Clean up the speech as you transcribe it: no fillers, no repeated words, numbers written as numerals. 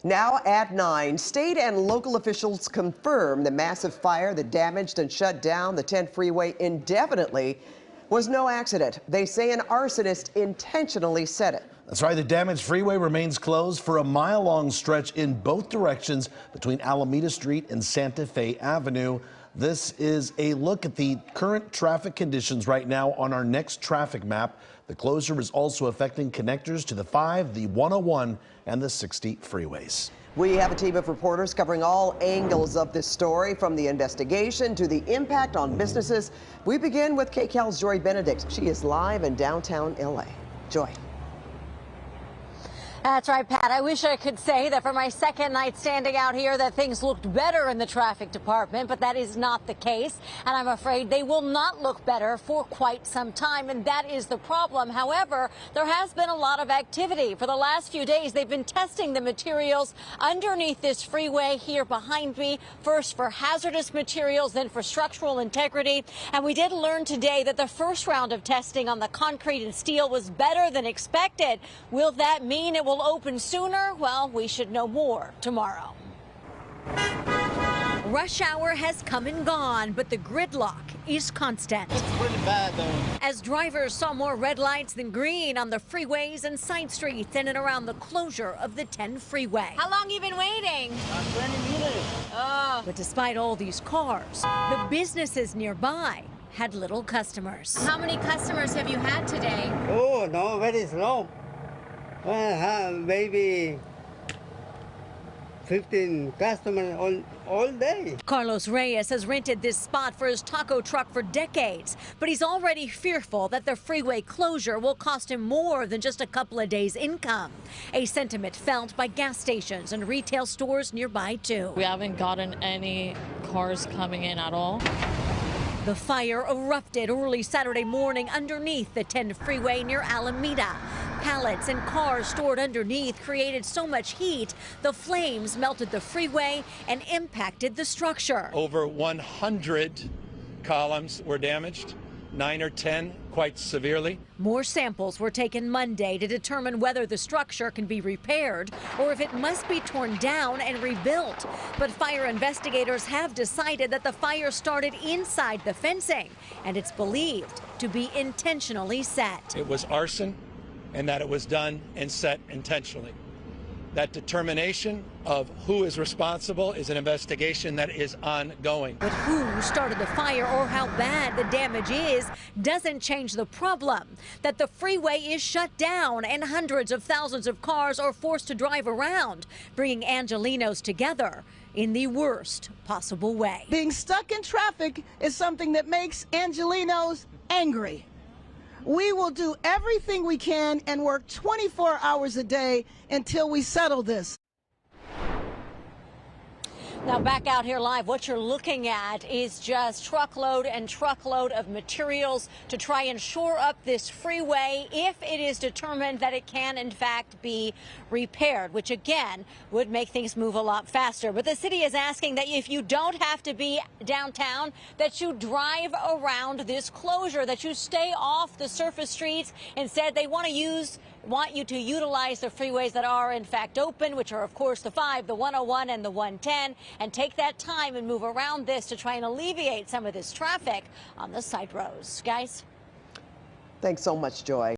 Now at 9, state and local officials confirm the massive fire that damaged and shut down the 10 freeway indefinitely was no accident. They say an arsonist intentionally set it. That's right. The damaged freeway remains closed for a mile-long stretch in both directions between Alameda Street and Santa Fe Avenue. This is a look at the current traffic conditions right now on our next traffic map. The closure is also affecting connectors to the 5, the 101, and the 60 freeways. We have a team of reporters covering all angles of this story, from the investigation to the impact on businesses. We begin with KCAL's Joy Benedict. She is live in downtown LA. Joy. That's right, Pat. I wish I could say that for my second night standing out here that things looked better in the traffic department, but that is not the case. And I'm afraid they will not look better for quite some time. And that is the problem. However, there has been a lot of activity. For the last few days, they've been testing the materials underneath this freeway here behind me. First for hazardous materials, then for structural integrity. And we did learn today that the first round of testing on the concrete and steel was better than expected. Will that mean it will open sooner? Well, we should know more tomorrow. Rush hour has come and gone, but the gridlock is constant. It's pretty bad, though. As drivers saw more red lights than green on the freeways and side streets in and around the closure of the 10 freeway. How long you been waiting? 20 minutes. But despite all these cars, the businesses nearby had little customers. How many customers have you had today? Oh, no, very slow. Maybe 15 customers all day. Carlos Reyes has rented this spot for his taco truck for decades, but he's already fearful that the freeway closure will cost him more than just a couple of days' income. A sentiment felt by gas stations and retail stores nearby, too. We haven't gotten any cars coming in at all. The fire erupted early Saturday morning underneath the 10 freeway near Alameda. Pallets and cars stored underneath created so much heat, the flames melted the freeway and impacted the structure. Over 100 columns were damaged, 9 or 10 quite severely. More samples were taken Monday to determine whether the structure can be repaired or if it must be torn down and rebuilt. But fire investigators have decided that the fire started inside the fencing, and it's believed to be intentionally set. It was arson, and that it was done and set intentionally. That determination of who is responsible is an investigation that is ongoing. But who started the fire or how bad the damage is doesn't change the problem that the freeway is shut down and hundreds of thousands of cars are forced to drive around, bringing Angelenos together in the worst possible way. Being stuck in traffic is something that makes Angelenos angry. We will do everything we can and work 24 hours a day until we settle this. Now back out here live, what you're looking at is just truckload and truckload of materials to try and shore up this freeway if it is determined that it can in fact be repaired, which again would make things move a lot faster. But the city is asking that if you don't have to be downtown, that you drive around this closure, that you stay off the surface streets. Instead, they want you to utilize the freeways that are in fact open, which are of course the 5, the 101 and the 110, and take that time and move around this to try and alleviate some of this traffic on the side roads. Guys? Thanks so much, Joy.